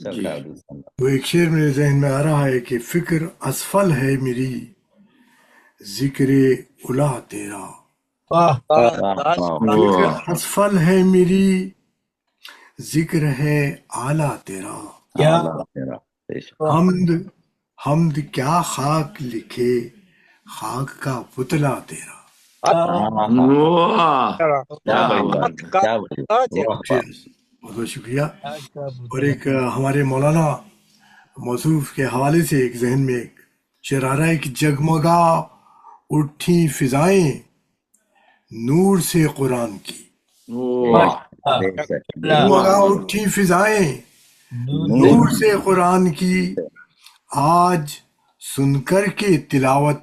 جی سرکار دوسرا وہ ایک شعر میرے ذہن میں آ رہا ہے کہ فکر اسفل ہے میری، ذکر الا تیرا. واہ واہ واہ فکر واہ اسفل ہے میری، ذکر ہے اعلیٰ تیرا. کیا اعلیٰ تیرا بے شک واہ حمد حمد کیا خاک لکھے، خاک کا پتلا تیرا. واہ واہ کیا کیا بڑی بات بات ہے ہے کیا بڑی بات واہ واہ بہت بہت شکریہ. کیا اور پتلا ایک ہمارے مولانا موصوف کے حوالے سے ایک ذہن میں ایک شعر آ رہا ہے کہ جگمگا اٹھی فضائیں نور سے قرآن کی. واہ بے شک بے اللہ شک جگمگا واہ اٹھی فضائیں نور سے نور سے قرآن کی، آج سن کر کے تلاوت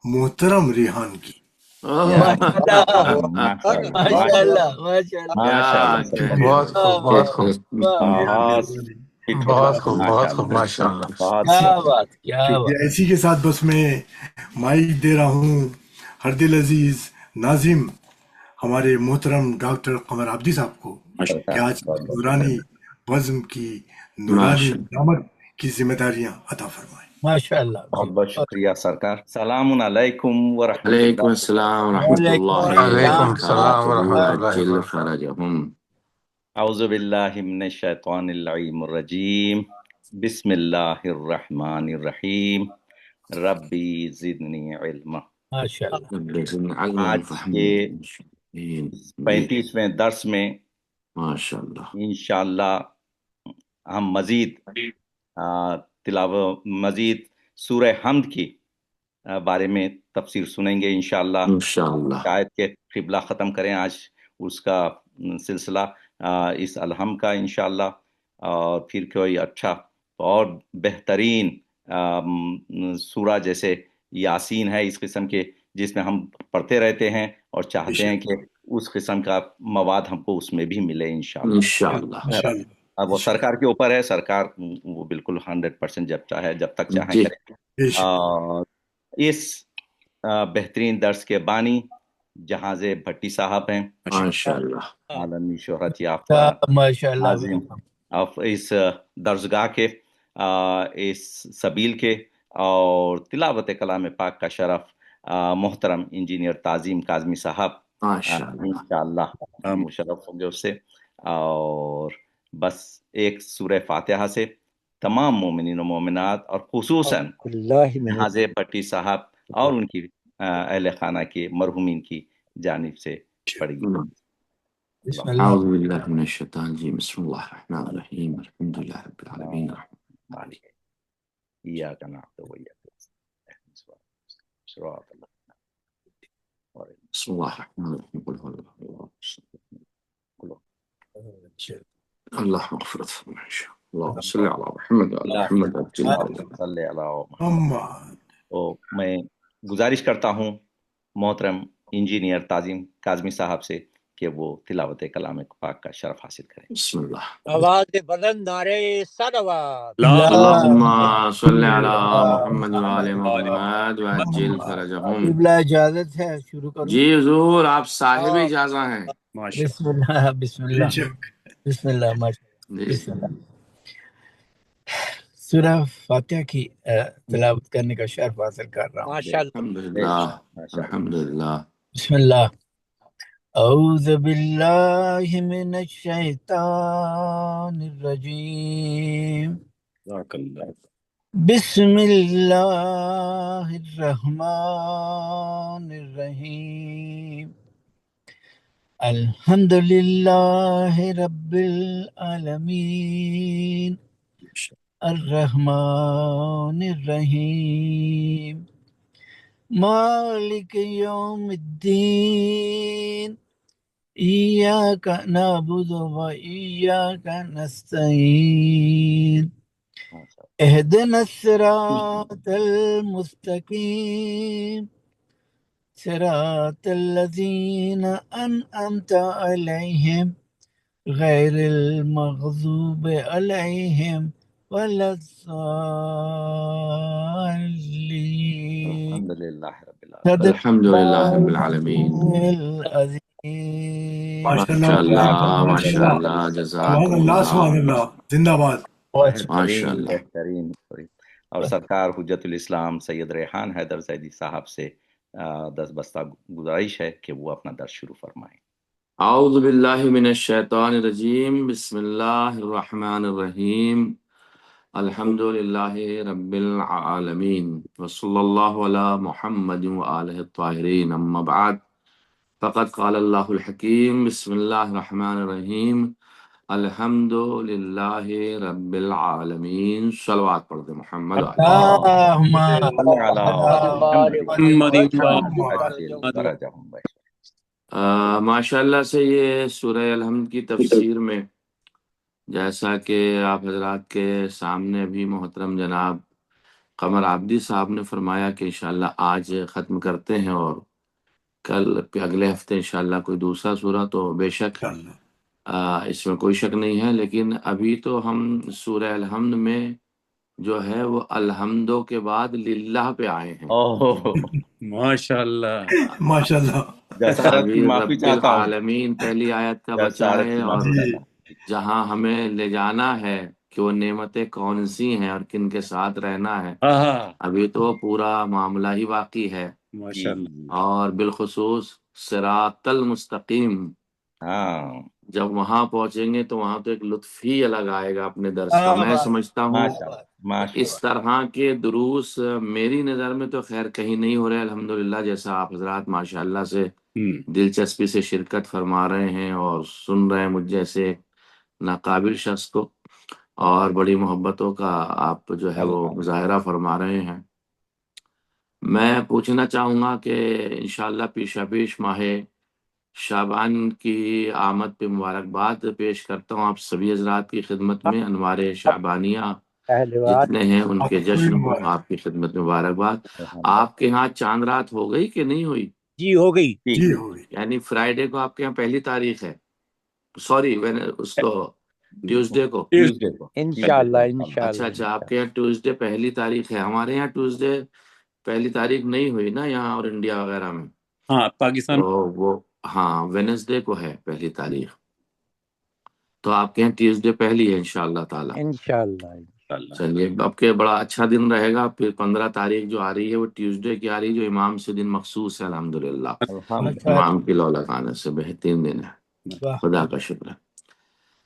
محترم ریحان کی. ماشاء اللہ ماشاء اللہ ماشاء اللہ ماشاء اللہ ماشاء اللہ کیا سرکار بہت خوب بہت خوب بہت فکر بہت خوب ماشاء بہت خوب اللہ ماشاء اللہ. بہت کیا بات کیا شکریہ. بات اسی کے ساتھ بس میں مائک دے رہا ہوں ہر دل عزیز ناظم ہمارے محترم ڈاکٹر قمر عابدی صاحب کو کہ آج نورانی بزم کی نورانی ماشاء دعوت کی ذمہ داریاں عطا فرمائیں. ماشاء اللہ بہت بہت شکریہ سرکار. السلام علیکم ورحمۃ علیکم اللہ. السلام ورحمۃ وعلیکم اللہ وعلیکم السلام وبرکاتہ ورحمۃ اللہ عجل وبرکاتہ. فرجهم. اعوذ باللہ من الشیطان اللعین الرجیم. بسم اللہ الرحمن الرحیم. ربی زدنی علما. ماشاء اللہ آج کے 35ویں درس میں ماشاء اللہ انشاءاللہ ہم مزید مزید سورہ حمد کی بارے میں تفسیر سنیں گے انشاءاللہ. انشاءاللہ شاید کہ قبلہ ختم کریں آج اس کا سلسلہ اس الحم کا انشاءاللہ. اور پھر کوئی اچھا اور بہترین سورہ جیسے یاسین ہے اس قسم کے جس میں ہم پڑھتے رہتے ہیں اور چاہتے ہیں کہ اس قسم کا مواد ہم کو اس میں بھی ملے انشاءاللہ. انشاءاللہ اب وہ سرکار کے اوپر ہے. سرکار وہ بالکل 100% جب چاہے جب تک چاہیں جی کریں. اس بہترین درس کے بانی جہاز بھٹی صاحب ہیں. ماشاءاللہ عالمی شہرت یافتہ ماشاء اللہ عظیم اس درسگاہ کے اس سبیل کے اور تلاوت کلام پاک کا شرف محترم انجینئر تعظیم کاظمی صاحب ماشاءاللہ انشاءاللہ مشرف ہوں گے اس سے. اور بس ایک سورہ فاتحہ سے تمام مومنین و مومنات اور خصوصاً جہاز بھٹی صاحب اور ان کی اہل خانہ کے مرحومین کی جانب سے پڑھی گی. بسم اللہ اعوذ باللہ من الشیطان الرجیم. بسم اللہ الرحمن الرحیم. الحمد للہ رب العالمین. مالک ایاک نعبد و ایاک نستعین صراط اللہ. بسم اللہ الرحمن الرحیم. قل هو الله اللہ مغفرت فرمائے. اللهم صل على محمد وعلى محمد صلی اللہ محمد. تو میں گزارش کرتا ہوں محترم انجینئر تعظیم کاظمی صاحب سے کہ وہ تلاوت کلام پاک کا شرف حاصل کریں. بسم اللہ. آواز بلند نعرے صلوات. اللهم صل على محمد وعلى محمد وعجل فرجهم. قبلہ اجازت ہے شروع کروں؟ جی حضور آپ صاحب اجازہ ہیں. بسم اللہ بسم اللہ بسم اللہ بسم اللہ. سورہ فاتحہ کی تلاوت کرنے کا شرف حاصل کر رہا ہوں. ماشاءاللہ الحمدللہ الحمدللہ. بسم اللہ. اعوذ باللہ من الشیطان الرجیم. بسم اللہ الرحمن الرحیم. الحمد للہ رب العالمین الرحمن الرحیم مالک یوم الدین ایاک نعبد و ایاک نستعین اهدنا الصراط المستقیم صراط الذین انعمت علیہم غیر المغضوب علیہم ولا الضالین. الحمدللہ رب العالمین. الحمدللہ رب العالمین. ماشاء ماشاء اللہ اللہ ماشاء اللہ. جزاک سبحان اللہ سبحان اللہ. زندہ باد. ماشاء اللہ بہترین اور سرکار حجت الاسلام سید ریحان حیدر زیدی صاحب سے دست بستہ گزارش ہے کہ وہ اپنا درس شروع فرمائیں۔ اعوذ باللہ من الشیطان الرجیم، بسم اللہ الرحمن الرحیم، الحمد للہ رب العالمین، وصلی اللہ علی محمد وآلہ الطاہرین، اما بعد فقد قال اللہ الحکیم، بسم اللہ الرحمن الرحیم، الحمد للہ رب العالمین۔ صلوات پڑھ دیں محمد علیہ۔ اللہم صلی علی محمد درجہم بشر۔ ماشاءاللہ سے یہ سورہ الحمد کی تفسیر میں جیسا کہ آپ حضرات کے سامنے بھی محترم جناب قمر عابدی صاحب نے فرمایا کہ انشاءاللہ آج ختم کرتے ہیں اور کل اگلے ہفتے انشاءاللہ کوئی دوسرا سورہ، تو بے شک اس میں کوئی شک نہیں ہے، لیکن ابھی تو ہم سورہ الحمد میں جو ہے وہ الحمدوں کے بعد للہ پہ آئے ہیں۔ ماشاءاللہ ماشاءاللہ جسارت کی ابھی معافی رب چاہتا ہوں، العالمین پہلی آیت کا بچہ جسارت ہے، کی اور معافی چاہتا ہوں۔ جہاں ہمیں لے جانا ہے کہ وہ نعمتیں کون سی ہیں اور کن کے ساتھ رہنا ہے، ابھی تو پورا معاملہ ہی باقی ہے، ماشاءاللہ اور بالخصوص صراط المستقیم ہاں جب وہاں پہنچیں گے تو وہاں تو ایک لطف ہی الگ آئے گا اپنے درس کا۔ میں سمجھتا ہوں ماشاءاللہ ماشاءاللہ اس طرح کے دروس میری نظر میں تو خیر کہیں نہیں ہو رہے الحمدللہ، جیسا آپ حضرات ماشاءاللہ سے دلچسپی سے شرکت فرما رہے ہیں اور سن رہے ہیں مجھ جیسے ناقابل شخص کو، اور بڑی محبتوں کا آپ جو ہے وہ مظاہرہ فرما رہے ہیں۔ میں پوچھنا چاہوں گا کہ انشاءاللہ پیشہ پیش ماہ شعبان کی آمد پہ مبارکباد پیش کرتا ہوں آپ سبھی حضرات کی خدمت میں۔ انوار شعبانیہ جتنے ہیں ان کے جشن کو آپ کی خدمت میں مبارکباد۔ آپ کے ہاں چاند رات ہو گئی کہ نہیں ہوئی؟ جی ہو گئی۔ جی ہو گئی۔ یعنی فرائیڈے کو آپ کے یہاں پہلی تاریخ ہے، سوری اس کو ٹیوزڈے کو۔ ٹیوزڈے کو انشاءاللہ اچھا انشاءاللہ اچھا، آپ کے یہاں ٹیوزڈے پہلی تاریخ ہے، ہمارے یہاں ٹیوزڈے پہلی تاریخ نہیں ہوئی نا یہاں اور انڈیا وغیرہ میں، ہاں پاکستان تو وہ ہاں وینسڈے کو ہے پہلی تاریخ، تو آپ کے یہاں ٹیوزڈے پہلی ہے انشاءاللہ تعالی۔ انشاءاللہ چلیے اب کے بڑا اچھا دن رہے گا، پھر 15 تاریخ جو آ رہی ہے وہ ٹیوزڈے کی آ رہی ہے، جو امام سے دن مخصوص ہے الحمدللہ، الحمدللہ۔ امام کی لولک آنے سے بہترین دن ہے، خدا کا شکر ہے۔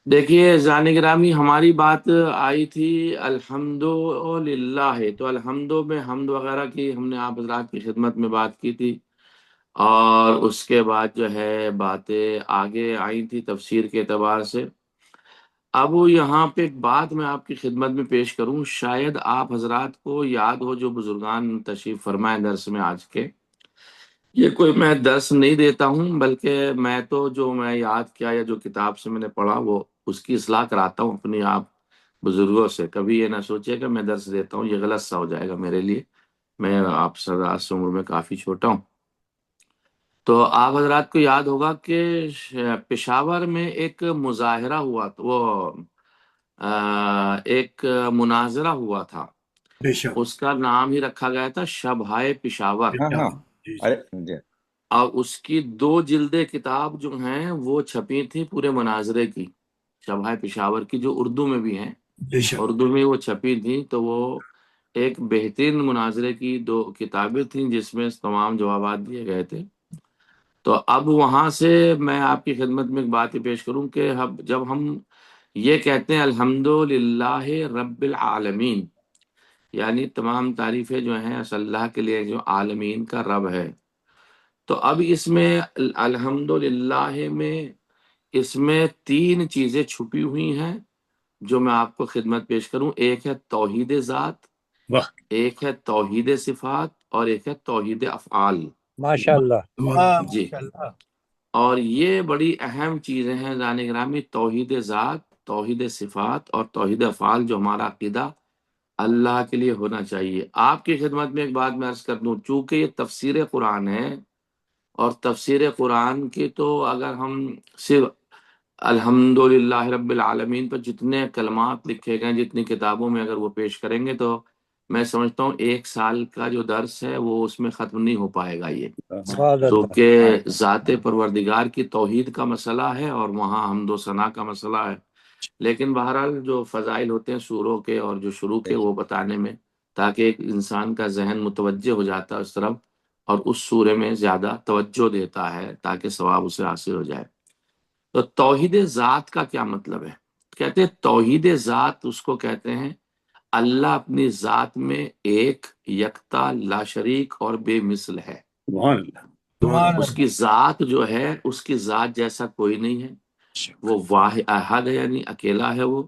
دیکھیے زان گرامی، ہماری بات آئی تھی الحمدللہ، تو الحمدو میں حمد وغیرہ کی ہم نے آپ حضرات کی خدمت میں بات کی تھی، اور اس کے بعد جو ہے باتیں آگے آئی تھی تفسیر کے اعتبار سے۔ اب یہاں پہ ایک بات میں آپ کی خدمت میں پیش کروں، شاید آپ حضرات کو یاد ہو، جو بزرگان تشریف فرمائے درس میں آج کے، یہ کوئی میں درس نہیں دیتا ہوں، بلکہ میں تو جو میں یاد کیا یا جو کتاب سے میں نے پڑھا وہ اس کی اصلاح کراتا ہوں اپنی آپ بزرگوں سے۔ کبھی یہ نہ سوچے کہ میں درس دیتا ہوں، یہ غلط سا ہو جائے گا میرے لیے، میں آپ حضرات سے عمر میں کافی چھوٹا ہوں۔ تو آپ حضرات کو یاد ہوگا کہ پشاور میں ایک مظاہرہ ہوا، وہ ایک مناظرہ ہوا تھا، بے شک۔ اس کا نام ہی رکھا گیا تھا شبہائے پشاور، ہاں ہاں جی جی۔ ارے جی اور اس کی 2 جلدیں کتاب جو ہیں وہ چھپی تھی پورے مناظرے کی، شبہائے پشاور کی، جو اردو میں بھی ہیں، بے شک۔ اردو میں وہ چھپی تھی، تو وہ ایک بہترین مناظرے کی 2 کتابیں تھیں جس میں تمام جوابات دیے گئے تھے۔ تو اب وہاں سے میں آپ کی خدمت میں ایک بات پیش کروں کہ جب ہم یہ کہتے ہیں الحمدللہ رب العالمین، یعنی تمام تعریفیں جو ہیں اصل اللہ کے لیے جو عالمین کا رب ہے، تو اب اس میں الحمدللہ میں اس میں 3 چیزیں چھپی ہوئی ہیں جو میں آپ کو خدمت پیش کروں۔ ایک ہے توحید ذات، واہ ایک ہے توحید صفات، اور ایک ہے توحید افعال۔ ماشاءاللہ جی، اور یہ بڑی اہم چیزیں ہیں زان گرامی، توحید ذات، توحید صفات اور توحید افعال، جو ہمارا عقیدہ اللہ کے لیے ہونا چاہیے۔ آپ کی خدمت میں ایک بات میں عرض کر دوں، چونکہ یہ تفسیر قرآن ہے، اور تفسیر قرآن کی تو اگر ہم صرف الحمدللہ رب العالمین پر جتنے کلمات لکھے گئے جتنی کتابوں میں اگر وہ پیش کریں گے، تو میں سمجھتا ہوں 1 سال کا جو درس ہے وہ اس میں ختم نہیں ہو پائے گا یہ، سبحان اللہ۔ کیونکہ ذات پروردگار کی توحید کا مسئلہ ہے اور وہاں حمد و ثنا کا مسئلہ ہے، لیکن بہرحال جو فضائل ہوتے ہیں سوروں کے اور جو شروع کے وہ بتانے میں، تاکہ ایک انسان کا ذہن متوجہ ہو جاتا ہے اس طرف اور اس سورے میں زیادہ توجہ دیتا ہے تاکہ ثواب اسے حاصل ہو جائے۔ تو توحید ذات کا کیا مطلب ہے؟ کہتے ہیں توحید ذات اس کو کہتے ہیں اللہ اپنی ذات میں ایک، یکتا، لا شریک اور بے مثل ہے۔ سبحان اللہ۔ سبحان اس اللہ کی ذات جو ہے اس کی ذات جیسا کوئی نہیں ہے، وہ واحد احد ہے، یعنی اکیلا ہے، وہ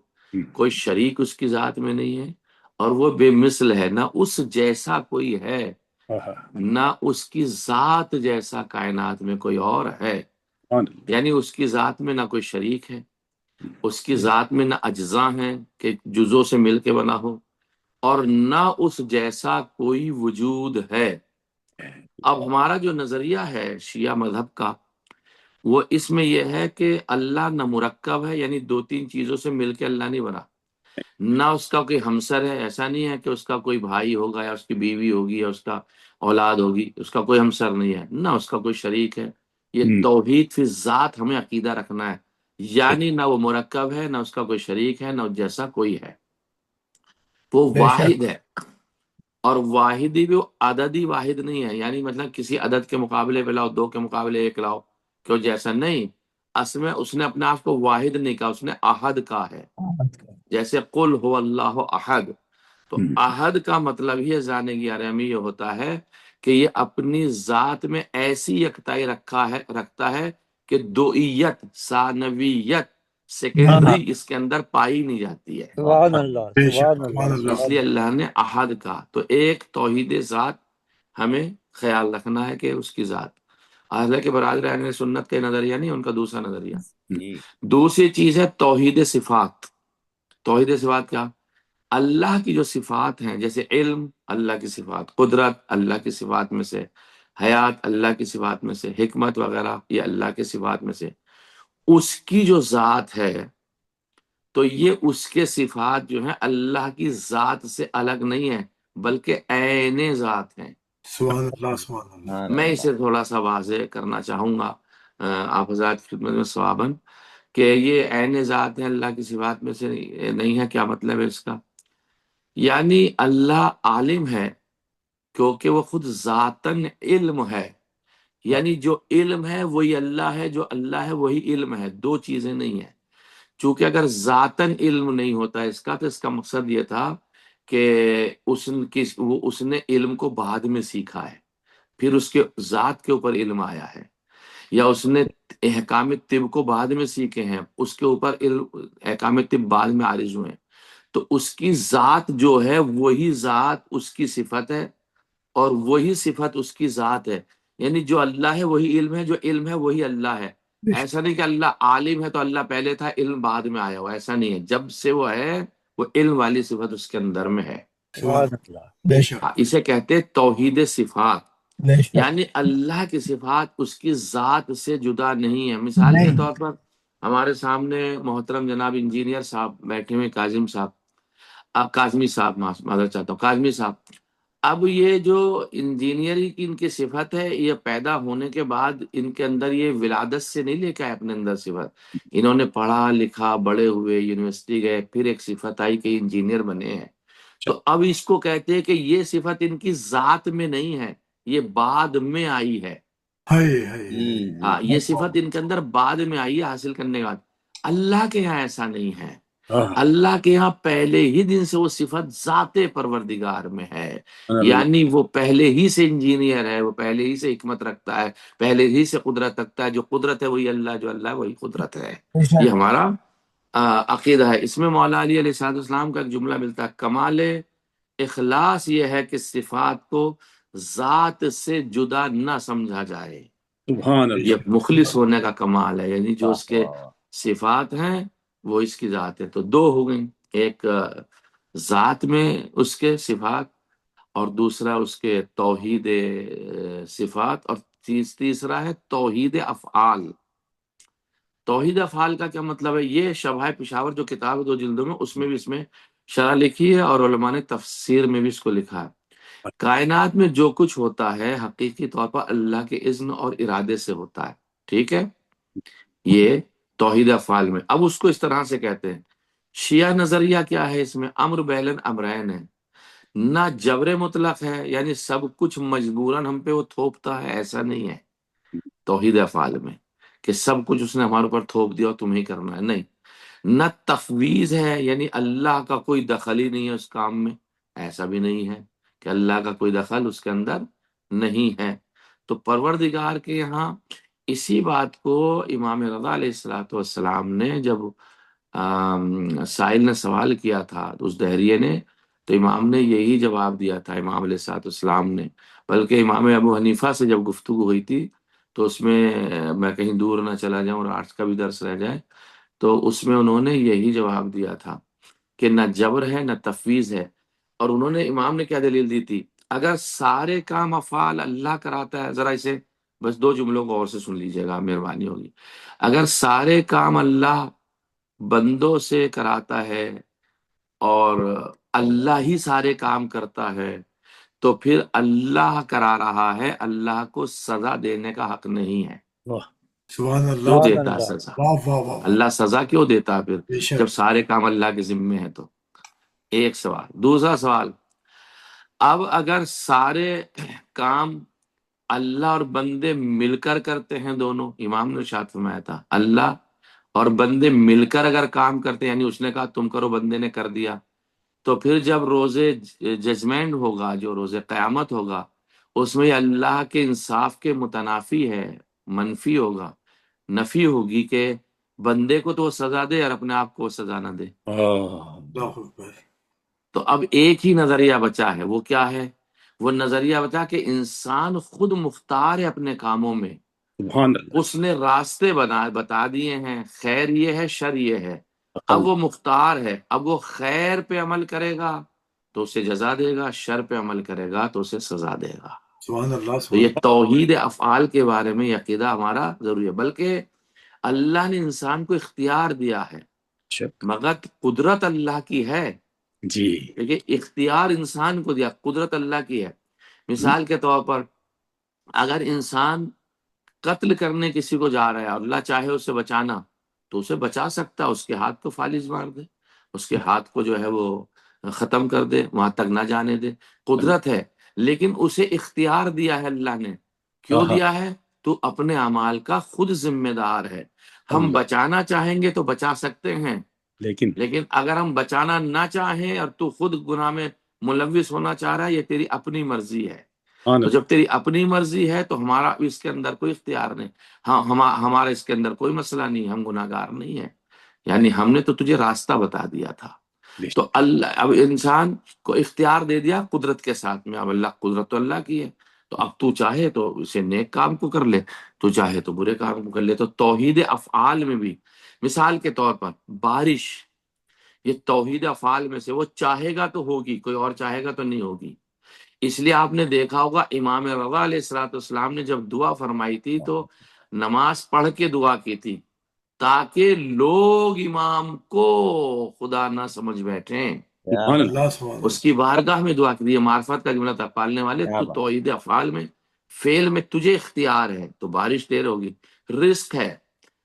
کوئی شریک اس کی ذات میں نہیں ہے، اور وہ بے مثل ہے، نہ اس جیسا کوئی ہے نہ اس کی ذات جیسا کائنات میں کوئی اور ہے۔ سبحان اللہ۔ یعنی اس کی ذات میں نہ کوئی شریک ہے، اس کی ذات میں نہ اجزاء ہیں کہ جزوں سے مل کے بنا ہو، اور نہ اس جیسا کوئی وجود ہے۔ اب ہمارا جو نظریہ ہے شیعہ مذہب کا، وہ اس میں یہ ہے کہ اللہ نہ مرکب ہے، یعنی دو تین چیزوں سے مل کے اللہ نہیں بنا، نہ اس کا کوئی ہمسر ہے، ایسا نہیں ہے کہ اس کا کوئی بھائی ہوگا یا اس کی بیوی ہوگی یا اس کا اولاد ہوگی، اس کا کوئی ہمسر نہیں ہے، نہ اس کا کوئی شریک ہے۔ یہ توحید فی ذات ہمیں عقیدہ رکھنا ہے، یعنی نہ وہ مرکب ہے، نہ اس کا کوئی شریک ہے، نہ اس جیسا کوئی ہے، وہ بے شک واحد ہے۔ اور واحدی بھی وہ عددی واحد نہیں ہے، یعنی مطلب کسی عدد کے مقابلے پہ لاؤ، دو کے مقابلے ایک لاؤ کہ وہ جیسا نہیں، اصل میں اس نے اپنے آپ کو واحد نہیں کہا، اس نے احد کہا ہے۔ جیسے قل هو اللہ احد، تو احد کا مطلب ہی زانے کی عربی یہ ہوتا ہے کہ یہ اپنی ذات میں ایسی یکتائی رکھتا ہے کہ دوئیت، ثانویت، سیکنڈری اس کے اندر پائی نہیں جاتی ہے، سبحان اللہ، بے شک سبحان سبحان اللہ، اللہ۔ اس لیے اللہ نے احد کہا۔ تو ایک توحید ذات ہمیں خیال رکھنا ہے کہ اس کی ذات، حالانکہ برادران سنت کا نظریہ نہیں، ان کا دوسرا نظریہ۔ دوسری چیز ہے توحید صفات۔ توحید صفات کیا؟ اللہ کی جو صفات ہیں، جیسے علم اللہ کی صفات، قدرت اللہ کی صفات میں سے، حیات اللہ کی صفات میں سے، حکمت وغیرہ یہ اللہ کی صفات میں سے، اس کی جو ذات ہے تو یہ اس کے صفات جو ہیں اللہ کی ذات سے الگ نہیں ہیں بلکہ عین ذات ہیں۔ سبحان اللہ سبحان اللہ۔ میں اسے تھوڑا سا واضح کرنا چاہوں گا آپ حضرات کی خدمت میں ثواباً، کہ یہ عین ذات ہے اللہ کی صفات میں سے نہیں ہے۔ کیا مطلب ہے اس کا؟ یعنی اللہ عالم ہے کیونکہ وہ خود ذاتاً علم ہے، یعنی جو علم ہے وہی اللہ ہے، جو اللہ ہے وہی علم ہے، دو چیزیں نہیں ہیں۔ چونکہ اگر ذاتاً علم نہیں ہوتا اس کا تو اس کا مقصد یہ تھا کہ اس نے علم کو بعد میں سیکھا ہے، پھر اس کے ذات کے اوپر علم آیا ہے، یا اس نے احکام طب کو بعد میں سیکھے ہیں، اس کے اوپر علم احکام طب بعد میں عارض ہوئے ہیں، تو اس کی ذات جو ہے وہی ذات اس کی صفت ہے اور وہی صفت اس کی ذات ہے، یعنی جو اللہ ہے وہی علم ہے، جو علم ہے وہی اللہ ہے۔ ایسا نہیں کہ اللہ عالم ہے تو اللہ پہلے تھا، علم بعد میں آیا ہوا، ایسا نہیں ہے، جب سے وہ ہے وہ علم والی صفت اس کے اندر میں ہے۔ سبحان اللہ، بے شک اسے کہتے ہیں توحید صفات، بے شک یعنی اللہ کی صفات اس کی ذات سے جدا نہیں ہے۔ مثال کے نہیں، طور پر ہمارے سامنے محترم جناب انجینئر صاحب بیٹھے ہوئے، کاظم صاحب، کاظمی صاحب، معذرت چاہتا ہوں، کاظمی صاحب۔ اب یہ جو انجینئرنگ کی ان کی صفت ہے، یہ پیدا ہونے کے بعد ان کے اندر یہ ولادت سے نہیں لے کے آئے اپنے اندر صفت، انہوں نے پڑھا لکھا، بڑے ہوئے، یونیورسٹی گئے، پھر ایک صفت آئی کہ انجینئر بنے ہیں۔ تو اب اس کو کہتے ہیں کہ یہ صفت ان کی ذات میں نہیں ہے، یہ بعد میں آئی ہے۔ ہائے ہائے، ہاں، یہ صفت ان کے اندر بعد میں آئی ہے حاصل کرنے کے بعد۔ اللہ کے یہاں ایسا نہیں ہے، اللہ کے ہاں پہلے ہی دن سے وہ صفت ذات پروردگار میں ہے، یعنی وہ پہلے ہی سے انجینئر ہے، وہ پہلے ہی سے حکمت رکھتا ہے، پہلے ہی سے قدرت رکھتا ہے، جو قدرت ہے وہی اللہ، جو اللہ ہے وہی قدرت ہے۔ بے یہ شک ہمارا عقیدہ ہے۔ اس میں مولا علی علیہ السلام کا ایک جملہ ملتا ہے، کمال اخلاص یہ ہے کہ صفات کو ذات سے جدا نہ سمجھا جائے، سبحان یہ اللہ۔ مخلص ہونے کا کمال ہے، یعنی جو اس کے صفات ہیں وہ اس کی ذات ہے۔ تو دو ہو گئیں، ایک ذات میں اس کے صفات، اور دوسرا اس کے توحید صفات، اور تیسرا ہے توحید افعال۔ توحید افعال کا کیا مطلب ہے؟ یہ شبہ پشاور جو کتاب ہے 2 جلدوں میں، اس میں بھی اس میں شرح لکھی ہے، اور علماء نے تفسیر میں بھی اس کو لکھا ہے۔ کائنات میں جو کچھ ہوتا ہے حقیقی طور پر اللہ کے اذن اور ارادے سے ہوتا ہے، ٹھیک ہے؟ یہ توحید افعال میں. اب اس کو اس طرح سے کہتے ہیں. شیعہ نظریہ کیا ہے؟ اس میں امر بیلن امرین ہے. نہ جبر مطلق ہے، یعنی سب کچھ مجبوراً ہم پہ وہ تھوپتا ہے، ایسا نہیں ہے توحید افعال میں کہ سب کچھ اس نے ہمارے اوپر تھوپ دیا اور تمہیں کرنا ہے، نہیں. نہ تفویض ہے، یعنی اللہ کا کوئی دخل ہی نہیں ہے اس کام میں، ایسا بھی نہیں ہے کہ اللہ کا کوئی دخل اس کے اندر نہیں ہے. تو پروردگار کے یہاں اسی بات کو امام رضا علیہ الصلوۃ والسلام نے جب سائل نے سوال کیا تھا اس دہریے نے، تو امام نے یہی جواب دیا تھا، امام علیہ الصلوۃ والسلام نے. بلکہ امام ابو حنیفہ سے جب گفتگو ہوئی تھی تو اس میں میں کہیں دور نہ چلا جاؤں اور آرٹس کا بھی درس رہ جائے، تو اس میں انہوں نے یہی جواب دیا تھا کہ نہ جبر ہے نہ تفویض ہے. اور انہوں نے امام نے کیا دلیل دی تھی؟ اگر سارے کام افعال اللہ کراتا ہے، ذرا اسے بس 2 جملوں کو اور سے سن لیجئے گا، مہربانی ہوگی. اگر سارے کام اللہ بندوں سے کراتا ہے اور اللہ ہی سارے کام کرتا ہے، تو پھر اللہ کرا رہا ہے، اللہ کو سزا دینے کا حق نہیں ہے. واہ سبحان کیوں اللہ، سبحان دیتا ہے اللہ سزا؟ واہ واہ واہ واہ، اللہ سزا کیوں دیتا ہے پھر بے جب شک، سارے کام اللہ کے ذمے ہیں؟ تو ایک سوال. دوسرا سوال، اب اگر سارے کام اللہ اور بندے مل کر کرتے ہیں، دونوں، امام نے ارشاد فرمایا تھا اللہ اور بندے مل کر اگر کام کرتے ہیں، یعنی اس نے کہا تم کرو، بندے نے کر دیا، تو پھر جب روز ججمنٹ ہوگا، جو روز قیامت ہوگا، اس میں اللہ کے انصاف کے متنافی ہے، منفی ہوگا، نفی ہوگی کہ بندے کو تو وہ سزا دے اور اپنے آپ کو وہ سزا نہ دے. اللہ اکبر، تو اب ایک ہی نظریہ بچا ہے، وہ کیا ہے؟ وہ نظریہ بچا کہ انسان خود مختار ہے اپنے کاموں میں، سبحان اللہ. اس نے راستے بتا دیے ہیں، خیر یہ ہے، شر یہ ہے. اب اللہ. وہ مختار ہے، اب وہ خیر پہ عمل کرے گا تو اسے جزا دے گا، شر پہ عمل کرے گا تو اسے سزا دے گا. سبحان اللہ، تو سبحان یہ توحید افعال کے بارے میں عقیدہ ہمارا ضروری ہے. بلکہ اللہ نے انسان کو اختیار دیا ہے، شک. مگر قدرت اللہ کی ہے. جی. دیکھیے اختیار انسان کو دیا، قدرت اللہ کی ہے. مثال کے طور پر اگر انسان قتل کرنے کسی کو جا رہا ہے اور اللہ چاہے اسے بچانا تو اسے بچا سکتا، اس کے ہاتھ کو فالج مار دے، اس کے ہاتھ کو جو ہے وہ ختم کر دے، وہاں تک نہ جانے دے. قدرت ہے، لیکن اسے اختیار دیا ہے اللہ نے. کیوں دیا ہے؟ تو اپنے اعمال کا خود ذمہ دار ہے. ہم اللہ. بچانا چاہیں گے تو بچا سکتے ہیں، لیکن لیکن اگر ہم بچانا نہ چاہیں اور تو خود گناہ میں ملوث ہونا چاہ رہا ہے، یہ تیری اپنی مرضی ہے. سبحان تو اللہ. جب تیری اپنی مرضی ہے تو ہمارا اس کے اندر کوئی اختیار نہیں. ہاں ہمارا اس کے اندر کوئی مسئلہ نہیں، ہم گناہ گار نہیں ہیں. یعنی ہم نے تو تجھے راستہ بتا دیا تھا. بے تو شک. اللہ اب انسان کو اختیار دے دیا قدرت کے ساتھ میں. اب اللہ قدرت تو اللہ کی ہے، تو اب تو چاہے تو اسے نیک کام کو کر لے، تو چاہے تو برے کام کو کر لے. تو توحید افعال میں بھی مثال کے طور پر بارش، یہ توحید افعال میں سے، وہ چاہے گا تو ہوگی، کوئی اور چاہے گا تو نہیں ہوگی. اس لیے آپ نے دیکھا ہوگا امام رضا علیہ الصلوۃ والسلام نے جب دعا فرمائی تھی تو نماز پڑھ کے دعا کی تھی تاکہ لوگ امام کو خدا نہ سمجھ بیٹھیں. سبحان اللہ. اللہ، سبحان اس اللہ، کی بارگاہ میں دعا کی. یہ معرفت کا جملہ تھا، پالنے والے کیا تو بات. توحید افعال میں فعل میں تجھے اختیار ہے تو بارش دیر ہوگی. رزق ہے،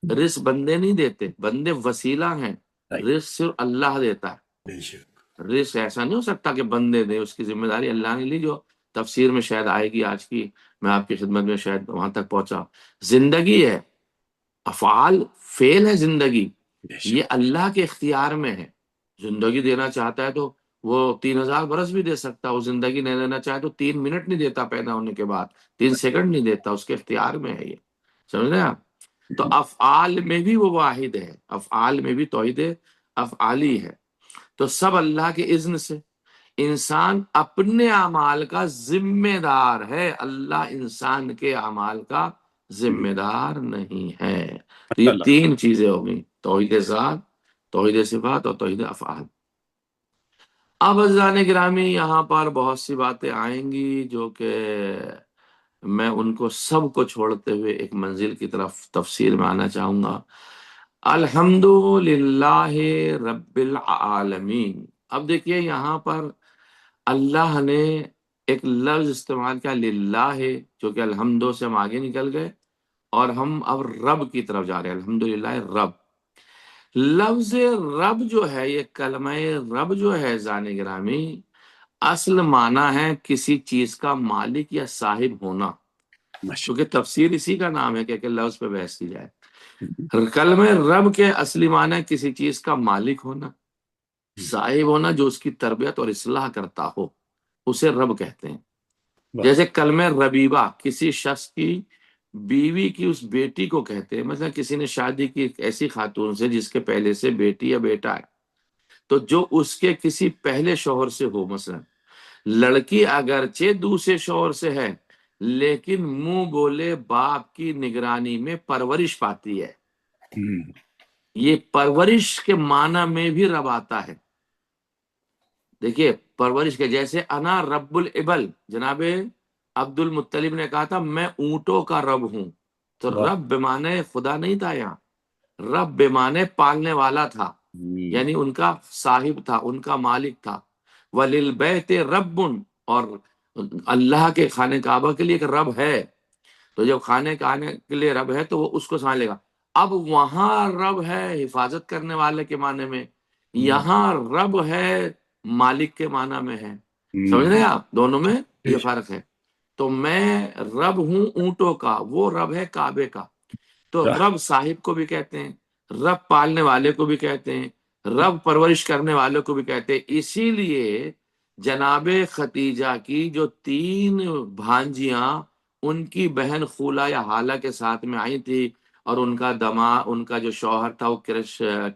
رزق بندے نہیں دیتے، بندے وسیلہ ہیں، Right. رزق صرف اللہ دیتا ہے. بے شک، رزق ایسا نہیں ہو سکتا کہ بندے دے، اس کی ذمہ داری اللہ نے لی، جو تفسیر میں شاید آئے گی آج کی، میں آپ کی خدمت میں شاید وہاں تک پہنچا. زندگی ہے، افعال، فعل ہے زندگی، بے یہ شک. اللہ کے اختیار میں ہے. زندگی دینا چاہتا ہے تو وہ 3000 برس بھی دے سکتا، وہ زندگی نہیں دینا چاہے تو 3 منٹ نہیں دیتا، پیدا ہونے کے بعد 3 سیکنڈ نہیں دیتا، اس کے اختیار میں ہے. یہ سمجھ رہے ہیں آپ؟ تو افعال میں بھی وہ واحد ہے، افعال میں بھی توحید افعالی ہے. تو سب اللہ کے اذن سے. انسان اپنے اعمال کا ذمہ دار ہے، اللہ انسان کے اعمال کا ذمہ دار نہیں ہے. تو یہ اللہ. 3 چیزیں ہو گئیں، توحید ذات، توحید صفات اور توحید افعال. اب عزیزان گرامی یہاں پر بہت سی باتیں آئیں گی جو کہ میں ان کو سب کو چھوڑتے ہوئے ایک منزل کی طرف تفسیر میں آنا چاہوں گا. الحمد للہ رب العالمین. اب دیکھیے یہاں پر اللہ نے ایک لفظ استعمال کیا، للہ، جو کہ الحمد سے ہم آگے نکل گئے اور ہم اب رب کی طرف جا رہے ہیں. الحمدللہ رب. لفظ رب جو ہے، یہ کلمہ رب جو ہے زان گرامی، اصل معنی ہے کسی چیز کا مالک یا صاحب ہونا، ماشاء کیونکہ تفسیر اسی کا نام ہے کہ لفظ پہ بحث کی جائے۔ کلمہ رب کے اصلی معنی ہے کسی چیز کا مالک ہونا، صاحب ہونا، جو اس کی تربیت اور اصلاح کرتا ہو، اسے رب کہتے ہیں۔ جیسے کلمہ ربیبہ کسی شخص کی بیوی کی اس بیٹی کو کہتے ہیں، مثلا کسی نے شادی کی ایک ایسی خاتون سے جس کے پہلے سے بیٹی یا بیٹا ہے، تو جو اس کے کسی پہلے شوہر سے ہو، مثلا لڑکی اگرچہ دوسرے شوہر سے ہے لیکن منہ بولے باپ کی نگرانی میں پرورش پاتی ہے، یہ پرورش کے معنی میں بھی رب آتا ہے۔ دیکھیے پرورش کے، جیسے انا رب الابل، جناب عبد المطلب نے کہا تھا میں اونٹوں کا رب ہوں، تو رب بمانے خدا نہیں تھا، یہاں رب بمانے پالنے والا تھا، یعنی ان کا صاحب تھا، ان کا مالک تھا۔ وَلِلْبَيْتِ رَبٌ، اور اللہ کے خانہ کعبہ کے لیے ایک رب ہے، تو جب خانہ کعبہ کے لیے رب ہے تو وہ اس کو سمجھ لے گا۔ اب وہاں رب ہے حفاظت کرنے والے کے معنی میں، یہاں رب ہے مالک کے معنی میں ہے، سمجھ رہے ہیں آپ؟ دونوں میں یہ فرق ہے۔ تو میں رب ہوں اونٹوں کا، وہ رب ہے کعبے کا۔ تو رب صاحب کو بھی کہتے ہیں، رب پالنے والے کو بھی کہتے ہیں، رب پرورش کرنے والے کو بھی کہتے ہیں۔ اسی لیے جناب ختیجہ کی جو 3 بھانجیاں ان کی بہن خولہ یا حالہ کے ساتھ میں آئی تھی، اور ان کا جو شوہر تھا وہ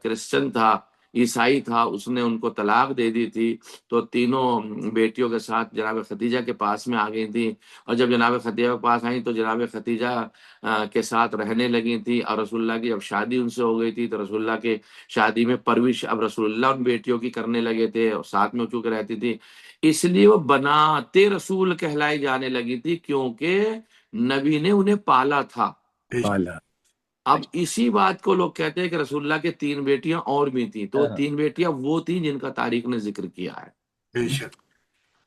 کرسچن تھا، عیسائی تھا، اس نے ان کو طلاق دے دی تھی، تو تینوں بیٹیوں کے ساتھ جناب ختیجہ کے پاس میں آ گئی تھی، اور جب جناب ختیجہ کے پاس آئیں تو جناب ختیجہ کے ساتھ رہنے لگی تھی، اور رسول اللہ کی جب شادی ان سے ہو گئی تھی تو رسول اللہ کے شادی میں پرورش اب رسول اللہ ان بیٹیوں کی کرنے لگے تھے، اور ساتھ میں چونکہ رہتی تھی، اس لیے وہ بناتے رسول کہلائی جانے لگی تھی، کیونکہ نبی نے انہیں پالا تھا۔ اب اسی بات کو لوگ کہتے ہیں کہ رسول اللہ کے 3 بیٹیاں اور بھی تھیں، تو 3 بیٹیاں وہ تھیں جن کا تاریخ نے ذکر کیا ہے۔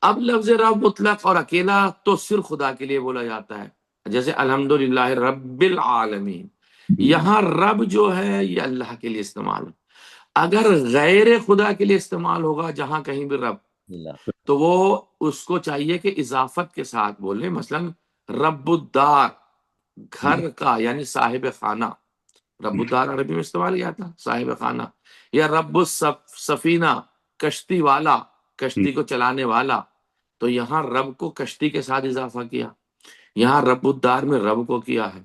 اب لفظ رب مطلق اور اکیلا تو صرف خدا کے لیے بولا جاتا ہے، جیسے الحمدللہ رب العالمین، یہاں رب جو ہے یہ اللہ کے لیے استعمال ہے۔ اگر غیر خدا کے لیے استعمال ہوگا جہاں کہیں بھی رب، تو وہ اس کو چاہیے کہ اضافت کے ساتھ بولے، مثلا رب الدار، گھر کا یعنی صاحب خانہ، رب الدار عربی میں استعمال کیا تھا، صاحب خانہ، یا رب السفینہ، کشتی والا، کشتی کو چلانے والا، تو یہاں رب کو کشتی کے ساتھ اضافہ کیا، یہاں رب الدار میں رب کو کیا ہے۔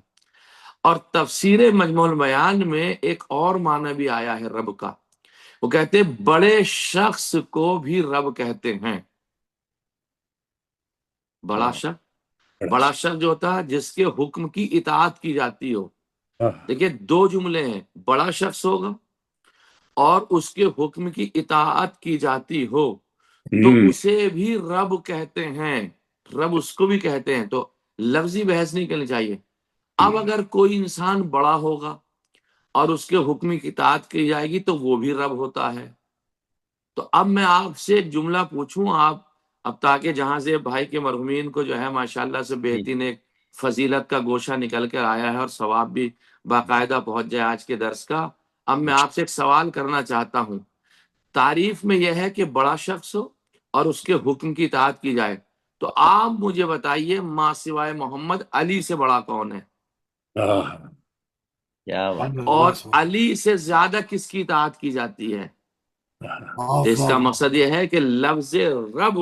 اور تفسیر مجموع البیان میں ایک اور معنی بھی آیا ہے رب کا، وہ کہتے ہیں بڑے شخص کو بھی رب کہتے ہیں۔ بڑا شخص جو ہوتا ہے جس کے حکم کی اطاعت کی جاتی ہو۔ دیکھیے 2 جملے ہیں، بڑا شخص ہوگا اور اس کے حکم کی اطاعت کی جاتی ہو تو اسے بھی رب کہتے ہیں، رب اس کو بھی کہتے ہیں، تو لفظی بحث نہیں کرنی چاہیے۔ اب اگر کوئی انسان بڑا ہوگا اور اس کے حکم کی اطاعت کی جائے گی تو وہ بھی رب ہوتا ہے۔ تو اب میں آپ سے ایک جملہ پوچھوں، آپ اب تاکہ جہاں سے بھائی کے مرحومین کو جو ہے ماشاءاللہ سے بہترین ایک فضیلت کا گوشہ نکل کر آیا ہے اور ثواب بھی باقاعدہ پہنچ جائے آج کے درس کا، اب میں آپ سے ایک سوال کرنا چاہتا ہوں۔ تعریف میں یہ ہے کہ بڑا شخص ہو اور اس کے حکم کی اطاعت کی جائے، تو آپ مجھے بتائیے ماں سوائے محمد علی سے بڑا کون ہے؟ اور علی سے زیادہ کس کی اطاعت کی جاتی ہے؟ اس کا مقصد یہ ہے کہ لفظ رب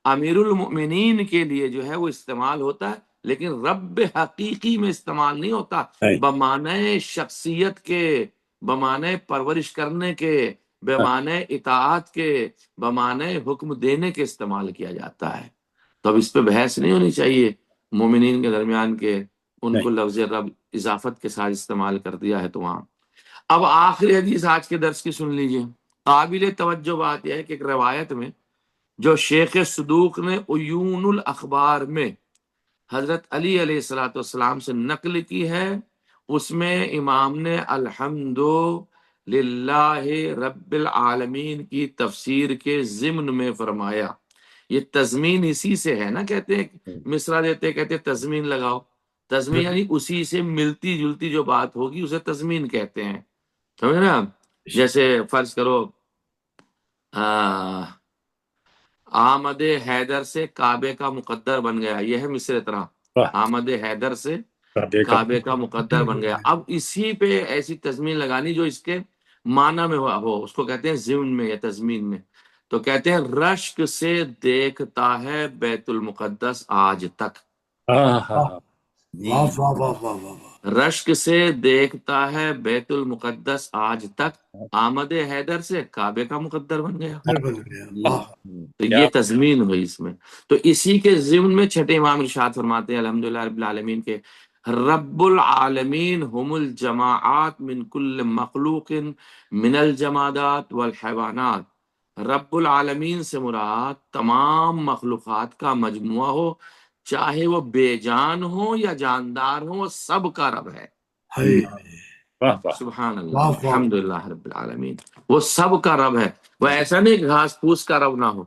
امیر المؤمنین کے لیے جو ہے وہ استعمال ہوتا ہے، لیکن رب حقیقی میں استعمال نہیں ہوتا، بمعنی شخصیت کے، بمعنی پرورش کرنے کے، بمعنی اطاعت کے، بمعنی حکم دینے کے استعمال کیا جاتا ہے۔ تو اب اس پہ بحث نہیں ہونی چاہیے مومنین کے درمیان کے ان کو لفظ رب اضافت کے ساتھ استعمال کر دیا ہے تو وہاں۔ اب آخری حدیث آج کے درس کی سن لیجئے۔ قابل توجہ بات یہ ہے کہ ایک روایت میں جو شیخ صدوق نے عیون الاخبار میں حضرت علی علیہ الصلوۃ والسلام سے نقل کی ہے، اس میں امام نے الحمد للہ رب العالمین کی تفسیر کے ضمن میں فرمایا، یہ تضمین اسی سے ہے نا، کہتے ہیں مصرع دیتے کہتے ہیں تضمین لگاؤ، تضمین یعنی اسی سے ملتی جلتی جو بات ہوگی اسے تضمین کہتے ہیں، سمجھ رہے ہیں؟ جیسے فرض کرو آمد حیدر سے کعبے کا مقدر بن گیا، یہ ہے مصر طرح، آمد حیدر سے کعبے کا مقدر بن گیا. اب اسی پہ ایسی تضمین لگانی جو اس کے معنی میں ہو، اس کو کہتے ہیں ضمن میں یا تضمین میں. تو کہتے ہیں رشک سے دیکھتا ہے بیت المقدس آج تک. رشک سے دیکھتا ہے بیت المقدس آج تک، آمد حیدر سے کعبے کا مقدر بن گیا. تو یہ تضمین ہوئی اس میں. تو اسی کے ضمن میں چھٹے امام ارشاد فرماتے ہیں الحمدللہ رب العالمین کے رب العالمین ہم الجماعات من کل مخلوق من الجمادات والحیوانات. رب العالمین سے مراد تمام مخلوقات کا مجموعہ ہو، چاہے وہ بے جان ہو یا جاندار ہو، وہ سب کا رب ہے. سبحان اللہ الحمدللہ رب العالمین. وہ سب کا رب ہے. وہ ایسا نہیں کہ گھاس پھوس کا رب نہ ہو،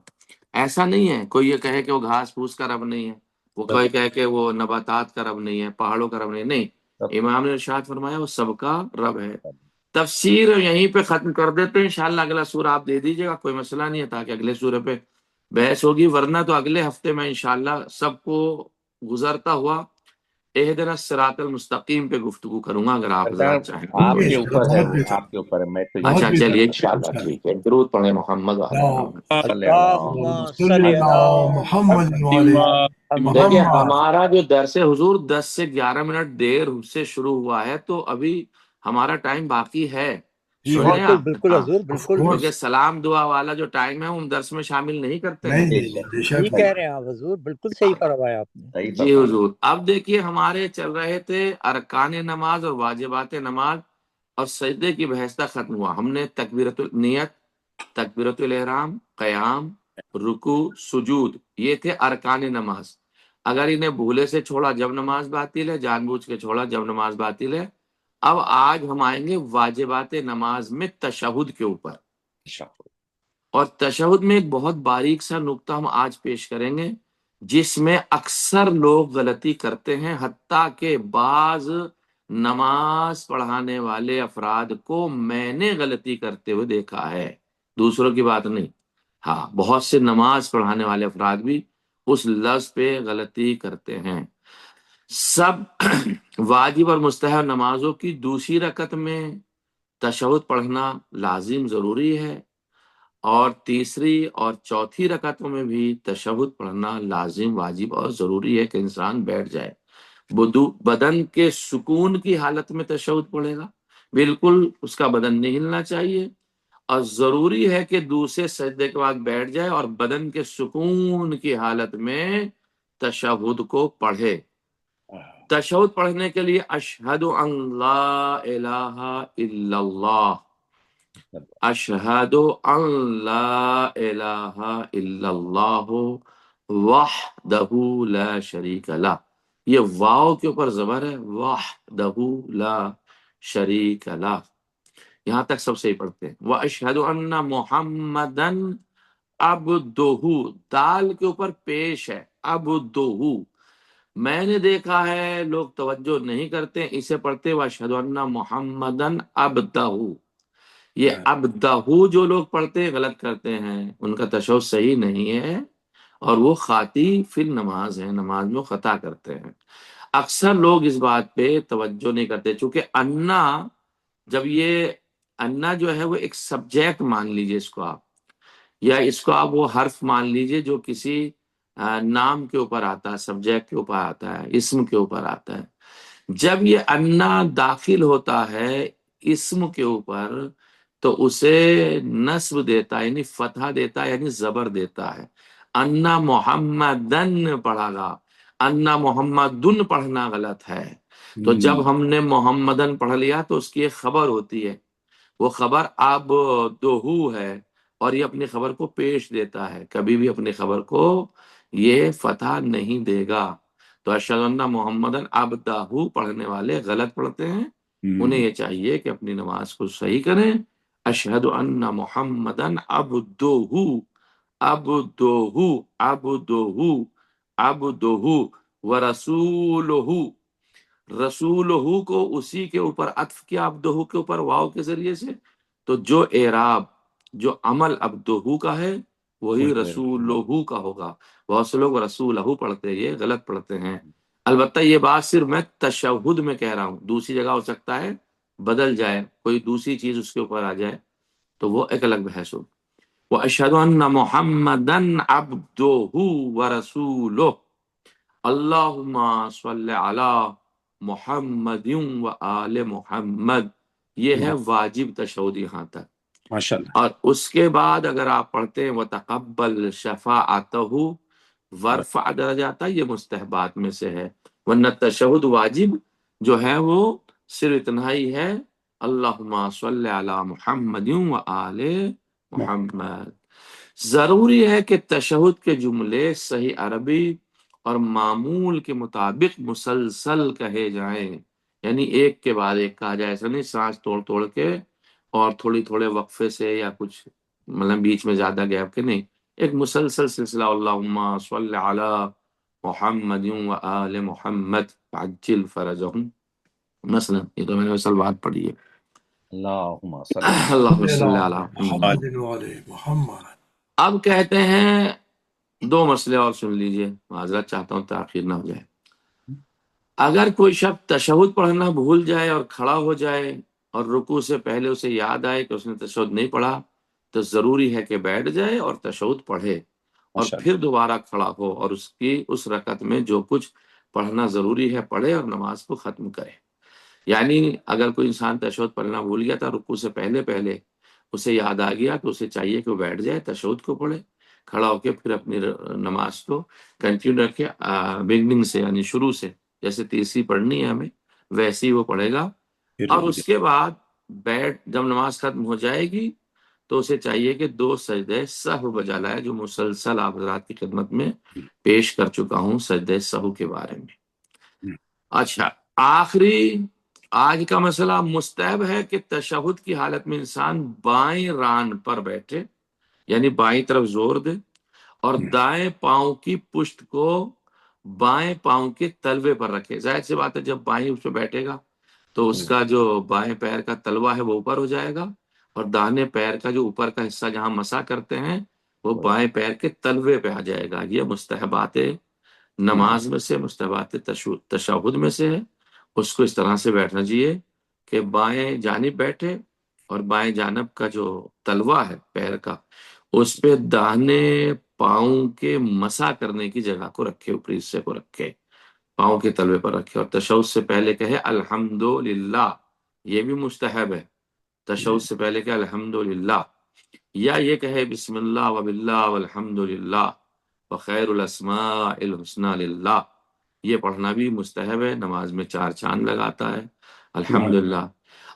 ایسا نہیں ہے. کوئی یہ کہے کہ وہ گھاس پھوس کا رب نہیں ہے، وہ کوئی کہے کہ وہ نباتات کا رب نہیں ہے، پہاڑوں کا رب نہیں. نہیں، امام نے ارشاد فرمایا وہ سب کا رب ہے. تفسیر یہیں پہ ختم کر دیتے ہیں. انشاءاللہ اگلا سورہ آپ دے دیجیے گا، کوئی مسئلہ نہیں ہے، تاکہ اگلے سورہ پہ بحث ہوگی. ورنہ تو اگلے ہفتے میں انشاءاللہ سب کو گزرتا ہوا اہدنا الصراط المستقیم پہ گفتگو کروں گا، اگر آپ حضرات چاہیں. آپ کے اوپر ہے، آپ کے اوپر ہے. میں تو اچھا چلیے انشاءاللہ ٹھیک ہے. درود پڑھیں محمد اللہم صلی علی محمد محمد. دیکھیں ہمارا جو درس حضور 10 سے 11 منٹ دیر سے شروع ہوا ہے، تو ابھی ہمارا ٹائم باقی ہے. سن لیں بالکل آپ. بالکل حضور بالکل کیونکہ سلام دعا والا جو ٹائم ہے ہم درس میں شامل نہیں کرتے ہیں. صحیح کہہ رہے ہیں آپ حضور، بالکل صحیح فرمایا آپ نے. جی حضور. اب دیکھیے ہمارے چل رہے تھے ارکان نماز اور واجبات نماز، اور سجدے کی بحث تک ختم ہوا. ہم نے تکبیرۃ النیت، تکبیرۃ الاحرام، قیام، رکوع، سجود، یہ تھے ارکان نماز. اگر انہیں بھولے سے چھوڑا جب نماز باطل ہے، جان بوجھ کے چھوڑا جب نماز باطل ہے. اب آج ہم آئیں گے واجبات نماز میں تشہد کے اوپر. اور تشہد میں ایک بہت باریک سا نقطہ ہم آج پیش کریں گے، جس میں اکثر لوگ غلطی کرتے ہیں، حتیٰ کہ بعض نماز پڑھانے والے افراد کو میں نے غلطی کرتے ہوئے دیکھا ہے، دوسروں کی بات نہیں. ہاں، بہت سے نماز پڑھانے والے افراد بھی اس لفظ پہ غلطی کرتے ہیں. سب واجب اور مستحب نمازوں کی دوسری رکعت میں تشہد پڑھنا لازم ضروری ہے، اور تیسری اور چوتھی رکعتوں میں بھی تشہد پڑھنا لازم، واجب اور ضروری ہے کہ انسان بیٹھ جائے. بدن کے سکون کی حالت میں تشہد پڑھے گا، بالکل اس کا بدن نہیں ہلنا چاہیے. اور ضروری ہے کہ دوسرے سجدے کے بعد بیٹھ جائے اور بدن کے سکون کی حالت میں تشہد کو پڑھے. تشہد پڑھنے کے لیے اشہد ان لا الہ الا اللہ، اشہد ان لا الہ الا اللہ وحدہ لا شریک لہ. یہ واو کے اوپر زبر ہے، وحدہ لا شریک لہ. یہاں تک سب صحیح پڑھتے ہیں. واشہد ان محمدن عبدہ، دال کے اوپر پیش ہے عبدہ. میں نے دیکھا ہے لوگ توجہ نہیں کرتے، اسے پڑھتے واشہد ان محمدن عبدہ. یہ عبدہ جو لوگ پڑھتے غلط کرتے ہیں، ان کا تشہد صحیح نہیں ہے، اور وہ خاطی فی النماز ہے، نماز میں خطا کرتے ہیں. اکثر لوگ اس بات پہ توجہ نہیں کرتے، چونکہ انا، جب یہ انا جو ہے وہ ایک سبجیکٹ مان لیجئے اس کو آپ، یا اس کو آپ وہ حرف مان لیجئے جو کسی نام کے اوپر آتا ہے، سبجیکٹ کے اوپر آتا ہے، اسم کے اوپر آتا ہے. جب یہ انا داخل ہوتا ہے اسم کے اوپر تو اسے نصب دیتا ہے، یعنی فتحہ دیتا ہے، یعنی زبر دیتا ہے. انا محمدن پڑھا گا، انا محمدن پڑھنا غلط ہے. تو جب ہم نے محمدن پڑھ لیا تو اس کی ایک خبر ہوتی ہے، وہ خبر اب دوہو ہے، اور یہ اپنی خبر کو پیش دیتا ہے، کبھی بھی اپنی خبر کو یہ فتح نہیں دے گا. تو اشہد ان محمدن عبدہ پڑھنے والے غلط پڑھتے ہیں، انہیں یہ چاہیے کہ اپنی نماز کو صحیح کریں. اشہد ان محمدن عبدہ عبدہ عبدہ عبدہ ورسولہ. رسولہ کو اسی کے اوپر عطف کیا عبدہ کے اوپر واو کے ذریعے سے، تو جو اعراب جو عمل عبدہو کا ہے وہی رسولہو کا ہوگا. بہت سے لوگ رسولہو پڑھتے ہیں، یہ غلط پڑھتے ہیں. البتہ یہ بات صرف میں تشہد میں کہہ رہا ہوں، دوسری جگہ ہو سکتا ہے بدل جائے، کوئی دوسری چیز اس کے اوپر آ جائے تو وہ ایک الگ بحث ہو. وَأَشْهَدُ أَنَّ مُحَمَّدًا عَبْدُهُ وَرَسُولُهُ اللہم صلی علی محمد وآل محمد. یہ ہے واجب تشہد یہاں تک. ماشاءاللہ. اور اس کے بعد اگر آپ پڑھتے ہیں وَتَقَبَّلْ شَفَاعَتَهُ وَارْفَعْ دَرَجَاتَهُ، یہ مستحبات میں سے ہے. ورنہ تشہد واجب جو ہے وہ صرف اتنا ہی ہے اللہم صلی علی محمد وآل محمد. ضروری ہے کہ تشہد کے جملے صحیح عربی اور معمول کے مطابق مسلسل کہے جائیں، یعنی ایک کے بعد ایک کہا جائے، ایسا نہیں سانس توڑ توڑ کے اور تھوڑی تھوڑے وقفے سے یا کچھ مطلب بیچ میں زیادہ گیپ کے نہیں، ایک مسلسل سلسلہ اللہم صلی علی محمد وآل محمد عجل فرجہم مثلا. یہ تو میں نے اصل بات پڑھی ہے. اللہم صلی اللہم صلی علی محمد. محمد وعلى محمد. اب کہتے ہیں دو مسئلے اور سن لیجئے، معذرت چاہتا ہوں تاخیر نہ ہو جائے. اگر کوئی شخص تشہد پڑھنا بھول جائے اور کھڑا ہو جائے اور رکوع سے پہلے اسے یاد آئے کہ اس نے تشہد نہیں پڑھا تو ضروری ہے کہ بیٹھ جائے اور تشہد پڑھے اور پھر دوبارہ کھڑا ہو اور اس رکعت میں جو کچھ پڑھنا ضروری ہے پڑھے اور نماز کو ختم کرے. یعنی اگر کوئی انسان تشہد پڑھنا بھول گیا تھا رکوع سے پہلے اسے یاد آ گیا تو اسے چاہیے کہ وہ بیٹھ جائے، تشہد کو پڑھے، کھڑا ہو کے پھر اپنی نماز کو کنٹینیو رکھے بگننگ سے، یعنی شروع سے جیسے تیسری پڑھنی ہے ہمیں ویسے ہی وہ پڑھے گا. اور اس کے بعد جب نماز ختم ہو جائے گی تو اسے چاہیے کہ 2 سجدہ سہو بجا لائے، جو مسلسل آپ حضرات کی خدمت میں پیش کر چکا ہوں سجدہ سہو کے بارے میں. اچھا، آخری آج کا مسئلہ مستحب ہے کہ تشہد کی حالت میں انسان بائیں ران پر بیٹھے، یعنی بائیں طرف زور دے اور دائیں پاؤں کی پشت کو بائیں پاؤں کے تلوے پر رکھے. ظاہر سی بات ہے جب بائیں اس پہ بیٹھے گا تو اس کا جو بائیں پیر کا تلوا ہے وہ اوپر ہو جائے گا اور داہنے پیر کا جو اوپر کا حصہ جہاں مسا کرتے ہیں وہ بائیں پیر کے تلوے پہ آ جائے گا. یہ مستحبات نماز میں سے، مستحبات تشہد میں سے ہے. اس کو اس طرح سے بیٹھنا چاہیے کہ بائیں جانب بیٹھے اور بائیں جانب کا جو تلوا ہے پیر کا اس پہ داہنے پاؤں کے مسا کرنے کی جگہ کو رکھے، اوپری حصے کو رکھے، پاؤں کے تلوے پر رکھے اور تشہد سے پہلے کہے الحمدللہ. یہ بھی مستحب ہے. تشہد سے پہلے کہ الحمدللہ، یا یہ کہے بسم اللہ وباللہ والحمدللہ وخیر الاسماء الحسنى للہ. یہ پڑھنا بھی مستحب ہے، نماز میں 4 چاند لگاتا ہے الحمدللہ.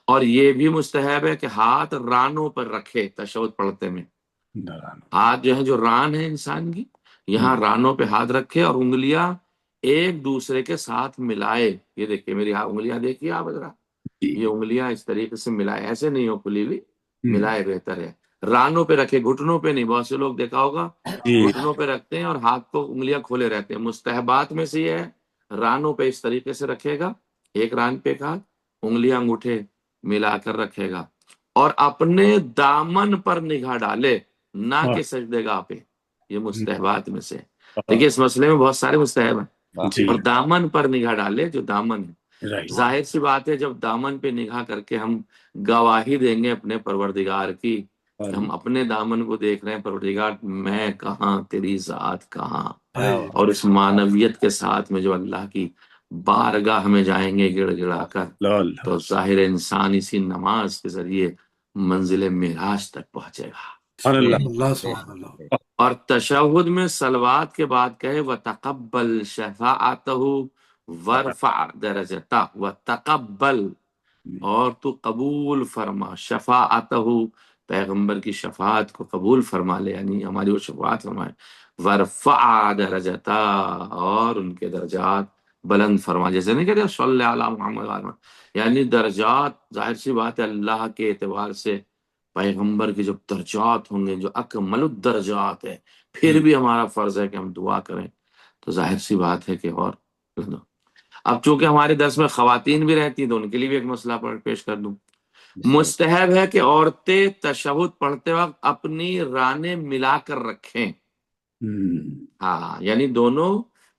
اور یہ بھی مستحب ہے کہ ہاتھ رانوں پر رکھے تشہد پڑھتے میں. ہاتھ جو ہے جو ران ہے انسان کی، یہاں رانوں پہ ہاتھ رکھے اور انگلیاں ایک دوسرے کے ساتھ ملائے. یہ دیکھیے میری انگلیاں دیکھیے آپ ذرا، یہ انگلیاں اس طریقے سے ملائے، ایسے نہیں ہو کھلی ہوئی، ملائے بہتر ہے. رانوں پہ رکھے، گھٹنوں پہ نہیں. بہت سے لوگ دیکھا ہوگا گھٹنوں پہ رکھتے ہیں اور ہاتھ کو انگلیاں کھولے رہتے ہیں. مستحبات میں سے یہ ہے رانوں پہ اس طریقے سے رکھے گا، ایک ران پہ ایک ہاتھ، انگلیاں انگوٹھے ملا کر رکھے گا اور اپنے دامن پر نگاہ ڈالے، نہ کہ سجدے گاہ پہ. یہ مستحبات میں سے. دیکھیے اس مسئلے میں بہت سارے مستحب ہیں. اور دامن پر نگاہ ڈالے، جو دامن ہے. ظاہر سی بات ہے جب دامن پہ نگاہ کر کے ہم گواہی دیں گے اپنے پروردگار کی، ہم اپنے دامن کو دیکھ رہے ہیں، پروردگار میں کہاں، تیری ذات کہاں. اور اس معنویت کے ساتھ میں جو اللہ کی بارگاہ میں جائیں گے گڑ گڑا کر، تو ظاہر انسان اسی نماز کے ذریعے منزل معراج تک پہنچے گا. اللہ سبحان اللہ. اور تشہد میں صلوات کے بعد کہے وَتَقَبَّلْ شَفَاعَتَهُ وَارْفَعْ دَرَجَتَهُ. وَتَقَبَّل، اور تو قبول فرما، شفاعتہ، پیغمبر کی شفاعت کو قبول فرما لے، یعنی ہماری وہ شفاعت فرمائے. وَارْفَعْ دَرَجَتَهُ، اور ان کے درجات بلند فرما. جیسے نہیں کہتے صلی علی محمد، یعنی درجات ظاہر سی بات ہے اللہ کے اعتبار سے پیغمبر کے جو درجات ہوں گے جو اکمل الدرجات ہے، پھر بھی ہمارا فرض ہے کہ ہم دعا کریں. تو ظاہر سی بات ہے کہ اور اب چونکہ ہمارے درس میں خواتین بھی رہتی ہیں تو ان کے لیے بھی ایک مسئلہ پیش کر دوں. مستحب ہے کہ عورتیں تشہد پڑھتے وقت اپنی رانیں ملا کر رکھیں. ہاں یعنی دونوں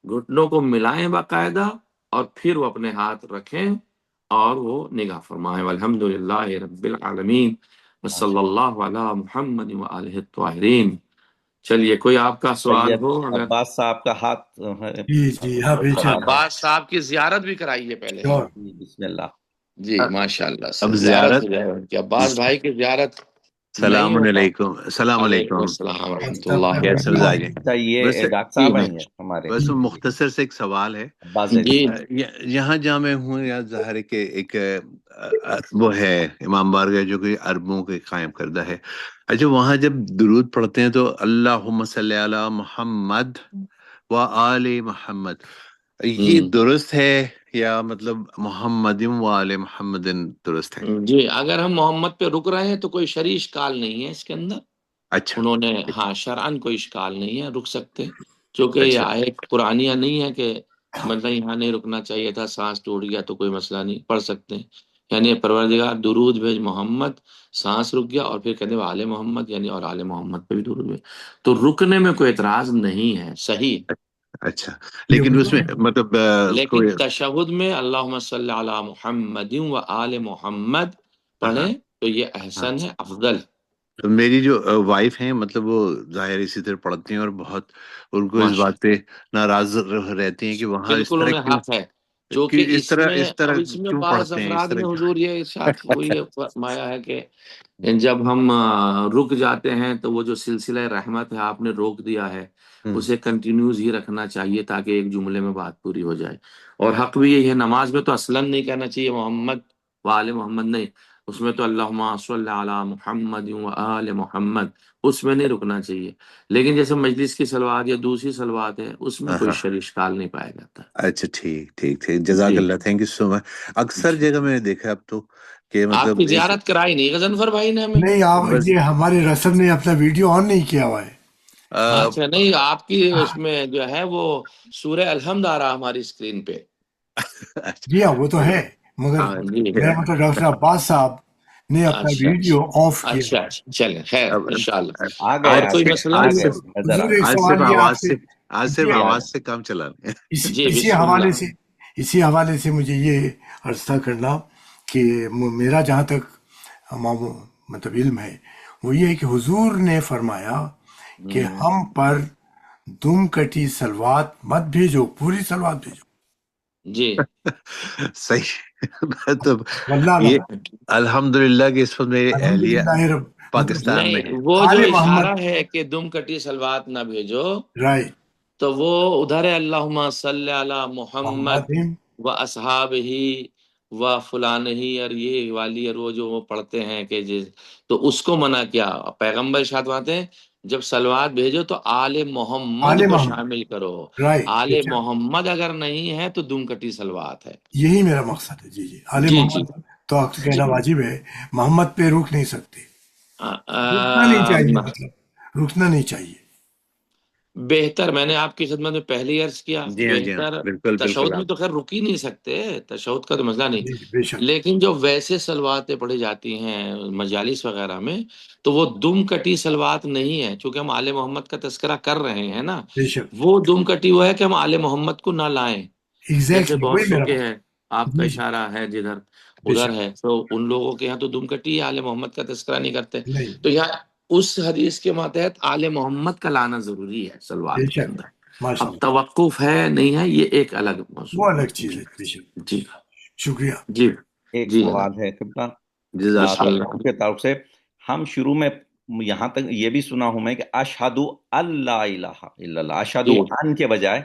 گھٹنوں کو ملائیں باقاعدہ اور پھر وہ اپنے ہاتھ رکھیں اور وہ نگاہ فرمائیں. والحمد للہ رب العالمین صلی اللہ علی محمد وآلہ الطاہرین. چلیے کوئی آپ کا سوال ہو اگر. عباس صاحب کا ہاتھ جی ہاں بے شک. عباس صاحب کی زیارت بھی کرائیے پہلے. بسم اللہ. جی ماشاء اللہ اب زیارت ہو جائے. عباس بھائی کی زیارت. السلام علیکم. السلام علیکم. السلام ورحمۃ اللہ کیسے مزاج ہے؟ اچھا یہ ڈاکٹر صاحب آئی ہیں ہمارے. بس مختصر سے ایک سوال ہے. جی یہاں جہاں میں ہوں یا ظاہر ہے کہ ایک وہ ہے امام بارگاہ جو کہ عربوں کے قائم کردہ ہے. اچھا وہاں جب درود پڑھتے ہیں تو اللہم صلی علی محمد و آل محمد، یہ درست ہے یا مطلب محمد و آل محمد درست ہے؟ جی اگر ہم محمد پہ رک رہے ہیں تو کوئی شرعی اشکال نہیں ہے اس کے اندر. اچھا انہوں نے ہاں شرعن کوئی اشکال نہیں ہے، رک سکتے. چونکہ یہ آیت قرآنیہ نہیں ہے کہ مطلب یہاں نہیں رکنا چاہیے تھا، سانس ٹوٹ گیا تو کوئی مسئلہ نہیں، پڑھ سکتے ہیں. یعنی پروردگار درود بھیج محمد، سانس رک گیا اور پھر کہتے ہیں آل محمد، یعنی اور آل محمد پہ بھی درود بھیج. تو رکنے میں کوئی اعتراض نہیں ہے، صحیح. اچھا لیکن اس میں مطلب لیکن تشہد میں اللہم صلی علی محمد و آل محمد پڑھیں تو یہ احسن ہے، افضل. تو میری جو وائف ہیں مطلب وہ ظاہر اسی طرح پڑھتی ہیں اور بہت ان کو اس بات پہ ناراض رہتی ہیں کہ وہاں اس بالکل طرح انہیں کیوں، حق ہے. چونکہ اس طرح اب اس میں کیوں بعض پڑھتے ہیں اس افراد طرح نے کیوں؟ حضور یہ ارشاد ہوئی فرمایا ہے کہ جب ہم رک جاتے ہیں تو وہ جو سلسلہ رحمت ہے آپ نے روک دیا ہے، اسے کنٹینیوز ہی رکھنا چاہیے تاکہ ایک جملے میں بات پوری ہو جائے. اور حق بھی یہی ہے، نماز میں تو اصلاً نہیں کہنا چاہیے محمد و آل محمد، نہیں، اس میں تو اللہم صلی علی محمد و آل محمد، اس میں نہیں رکنا چاہیے. لیکن جیسے مجلس کی صلوات یا دوسری صلوات ہے اس میں کوئی شرعی اشکال نہیں پایا جاتا. اچھا ٹھیک جزاک اللہ، تھینک یو سو مچ. اکثر جگہ میں نے دیکھا اب تو کہ آپ مطلب کی زیارت کرائی نہیں غضنفر بھائی نے ہمیں؟ نہیں آپ یہ ہمارے رسم نے اپنا ویڈیو آن نہیں کیا ہوا ہے. اچھا نہیں، آپ کی اس میں جو ہے وہ سورہ الحمد آ رہا ہماری اسکرین پہ. جی ہاں وہ تو ہے، مگر میرا مطلب ڈاکٹر عباس صاحب نے اپنا ویڈیو آف کیا. اچھا چلیں خیر انشاءاللہ. آ گئے اور کوئی مسئلہ حضور ایک سوال یہ آپ سے، صرف آواز سے کام چلانے. اسی حوالے سے مجھے یہ عرض تھا کرنا کہ میرا جہاں تک مطلب علم ہے وہ یہ ہے کہ حضور نے فرمایا کہ ہم پر دم کٹی سلوات مت بھیجو، پوری سلوات بھیجو. جی صحیح. تو یہ الحمدللہ کہ اس وقت میری اہلیہ پاکستان میں ہے. وہ جو اشارہ ہے کہ دم کٹی سلوات نہ بھیجو، تو وہ ادھر ہے اللہم صلی علی محمد و اصحابہ و فلان ہی، اور یہ والی اور وہ جو وہ پڑھتے ہیں کہ تو اس کو منع کیا. پیغمبر ارشاد فرماتے ہیں جب سلوات بھیجو تو آل محمد کو شامل کرو. آل محمد اگر نہیں ہے تو دم کٹی سلوات ہے. یہی میرا مقصد ہے. جی آل محمد تو آپ کہنا واجب ہے، محمد پہ روک نہیں سکتے، رکنا نہیں چاہیے، مطلب رکنا نہیں چاہیے. بہتر، میں نے آپ کی خدمت میں پہلے عرض کیا، بہتر تشہد میں تو خیر رک ہی نہیں سکتے، تشہد کا تو مسئلہ نہیں، لیکن جو ویسے سلواتیں پڑھی جاتی ہیں مجالس وغیرہ میں تو وہ دم کٹی سلوات نہیں ہے. چونکہ ہم آل محمد کا تذکرہ کر رہے ہیں نا، وہ دم کٹی وہ ہے کہ ہم آل محمد کو نہ لائیں. جیسے بہت سو کے ہے، آپ کا اشارہ ہے جدھر ادھر ہے، تو ان لوگوں کے یہاں تو دم کٹی آل محمد کا تذکرہ نہیں کرتے. تو یہاں اس حدیث کے ماتحت آل محمد کا لانا ضروری ہے سلوات کے اندر. اب توقف ہے نہیں ہے یہ ایک الگ موضوع، وہ الگ چیز ہے. جی شکریہ. جی ایک سوال ہے کے طرف سے. ہم شروع میں یہاں تک یہ بھی سنا ہوں میں کہ اشہدو اللہ الہ الا اللہ، اشہدو ان کے بجائے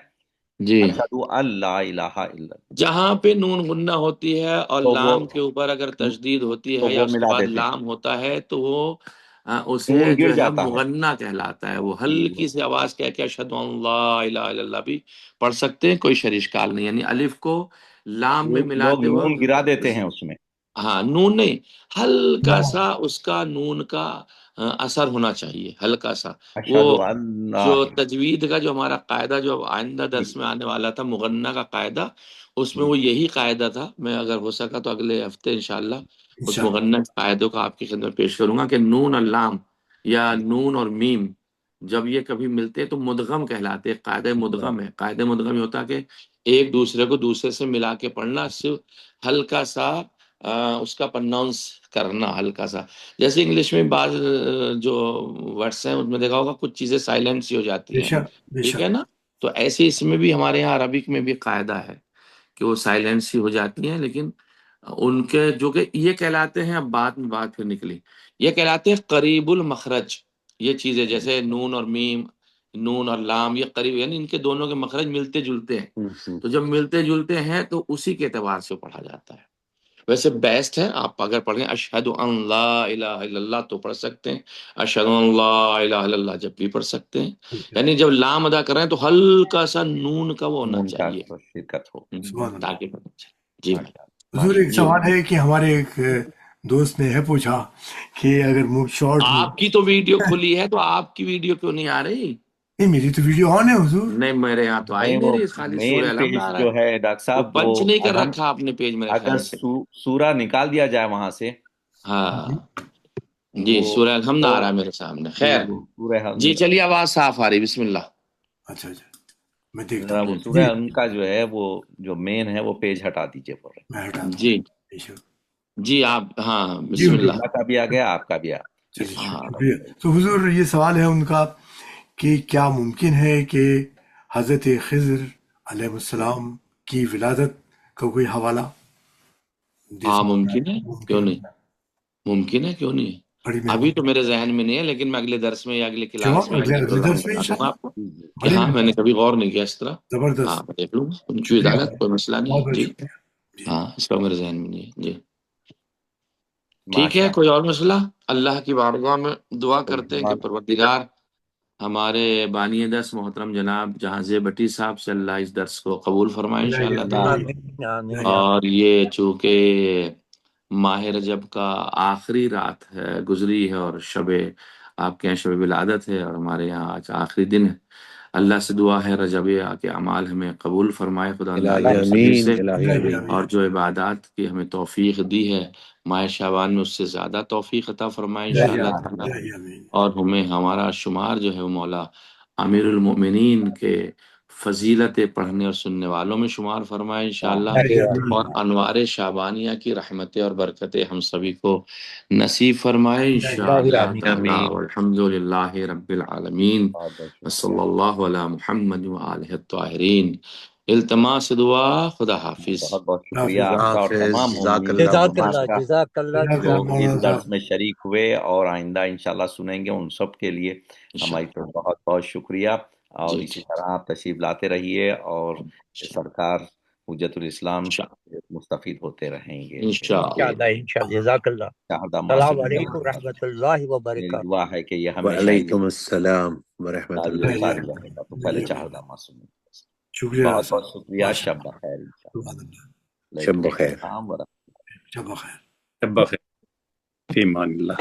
اشہدو اللہ الہ الا اللہ. جہاں پہ نون غنہ ہوتی ہے اور لام کے اوپر اگر تشدید ہوتی ہے یا اس کے بعد لام ہوتا ہے تو وہ اسے جو ہے مغنہ کہلاتا ہے. وہ ہلکی سی آواز کہہ کے اشہدو اللہ الہ الا اللہ بھی پڑھ سکتے ہیں، کوئی شرعی اشکال نہیں. یعنی الف کو لام میں ملاتے وقت نون گرا دیتے ہیں اس میں، ہاں نون نہیں، ہلکا سا اس کا نون کا اثر ہونا چاہیے، ہلکا سا. وہ جو تجوید کا جو ہمارا قاعدہ جو آئندہ درس میں آنے والا تھا مغنہ کا قاعدہ، اس میں وہ یہی قاعدہ تھا. میں اگر ہو سکا تو اگلے ہفتے انشاءاللہ اس مغنّث قاعدوں کا آپ کی خدمت پیش کروں گا کہ نون اور لام یا نون اور میم جب یہ کبھی ملتے ہیں تو مدغم کہلاتے ہیں. قاعدہ مدغم ہے. قاعدہ مدغم یہ ہوتا کہ ایک دوسرے کو دوسرے سے ملا کے پڑھنا، صرف ہلکا سا اس کا پرناؤنس کرنا ہلکا سا. جیسے انگلش میں بعض جو ورڈس ہیں اس میں دیکھا ہوگا کچھ چیزیں سائلنٹ سی ہو جاتی ہیں، ٹھیک ہے نا؟ تو ایسے اس میں بھی ہمارے یہاں عربک میں بھی قاعدہ ہے کہ وہ سائلنٹ سی ہو جاتی ہیں، لیکن ان کے جو کہ یہ کہلاتے ہیں، اب بات پھر نکلی، یہ کہلاتے ہیں قریب المخرج. یہ چیزیں جیسے نون اور میم، نون اور لام، یہ قریب، یعنی ان کے دونوں کے مخرج ملتے جلتے ہیں. تو جب ملتے جلتے ہیں تو اسی کے اعتبار سے پڑھا جاتا ہے. ویسے بیسٹ ہے آپ اگر پڑھیں اشہد ان لا الہ الا اللہ تو پڑھ سکتے ہیں، اشہد ان لا الہ الا اللہ جب بھی پڑھ سکتے ہیں. یعنی جب لام ادا کر رہے ہیں تو ہلکا سا نون کا وہ ہونا چاہیے شرکت ہو تاکہ پتہ چلے. جی بھائی. حضور ایک سوال ہے کہ ہمارے ایک دوست نے ہے پوچھا کہ اگر شارٹ آپ کی تو ویڈیو کھلی ہے تو آپ کی ویڈیو کیوں نہیں آ رہی؟ نہیں، میری تو ویڈیو آن ہے حضور. نہیں میرے یہاں تو آئی نہیں رہی، خالی سورہ الحمد آ رہا جو ہے ڈاکٹر صاحب پنچ نہیں کر رکھا آپ نے پیج میرے اگر خیال سے. سورہ نکال دیا جائے وہاں سے، ہاں جی سورہ الحمد آ رہا ہے میرے سامنے. خیر جی چلیے آواز صاف آ رہی، بسم اللہ. اچھا میں دیکھتا ہوں. سورہ ان کا جو ہے وہ جو مین ہے وہ پیج ہٹا دیجیے. جی جی آپ ہاں بسم اللہ. کا بھی آ گیا، آپ کا بھی آ شکریہ. تو حضور یہ سوال ہے ان کا کہ کیا ممکن ہے کہ حضرت خضر علیہ السلام کی ولادت کا کوئی حوالہ؟ ہاں ممکن ہے، کیوں نہیں، ممکن ہے، کیوں نہیں. ابھی تو میرے ذہن میں نہیں ہے، لیکن میں اگلے درس میں یا اگلے کلاس میں آپ کو کہ ہاں میں نے کبھی غور نہیں کیا اس طرح. ہاں دیکھ لوں گا ان کی عدالت، کوئی مسئلہ نہیں. جی ہاں اس کا میرے ذہن میں نہیں ہے. جی ٹھیک ہے، کوئی اور مسئلہ؟ اللہ کی بارگاہ میں دعا کرتے ہیں کہ پروردگار ہمارے بانی درس محترم جناب جہاں بٹی صاحب سے اللہ اس درس کو قبول فرمائے انشاءاللہ تعالی. اور یہ چونکہ ماہ رجب کا آخری رات ہے، گزری ہے، اور شب آپ کے یہاں شب ولادت ہے اور ہمارے یہاں آج آخری دن ہے. اللہ سے دعا ہے رجبیہ کے اعمال ہمیں قبول فرمائے خدا اللہ سے، اور جو عبادات کی ہمیں توفیق دی ہے ماہ شعبان میں اس سے زیادہ توفیق عطا فرمائے انشاءاللہ تعالی. اور ہمیں ہمارا شمار جو ہے وہ مولا امیر المؤمنین کے فضیلت پڑھنے اور سننے والوں میں شمار فرمائے انشاءاللہ. اور انوار شعبانیہ کی رحمتیں اور برکتیں ہم سبھی کو نصیب فرمائے انشاءاللہ تعالی. والحمد للہ رب العالمین، صلی اللہ علی محمد وآلہ الطاہرین. التماس دعا. خدا حافظ. بہت بہت شکریہ آپ کا اور تمام جزاک اللہ جو اس درس میں شریک ہوئے اور آئندہ انشاءاللہ سنیں گے، ان سب کے لیے ہماری طرف بہت بہت شکریہ. اور اسی طرح آپ تشریف لاتے رہیے اور سرکار حجت الاسلام مستفید ہوتے رہیں گے انشاءاللہ. جزاک اللہ. السلام علیکم و رحمۃ اللہ وبرکاتہ. دعا ہے کہ یہ ہمیشہ وعلیکم السلام ورحمۃ اللہ. تو پہلے چاہدہ معصوم. شکریہ، بہت بہت شکریہ. شب بخیر. شب بخیر. شب بخیر. شب بخیر. فی امان اللہ.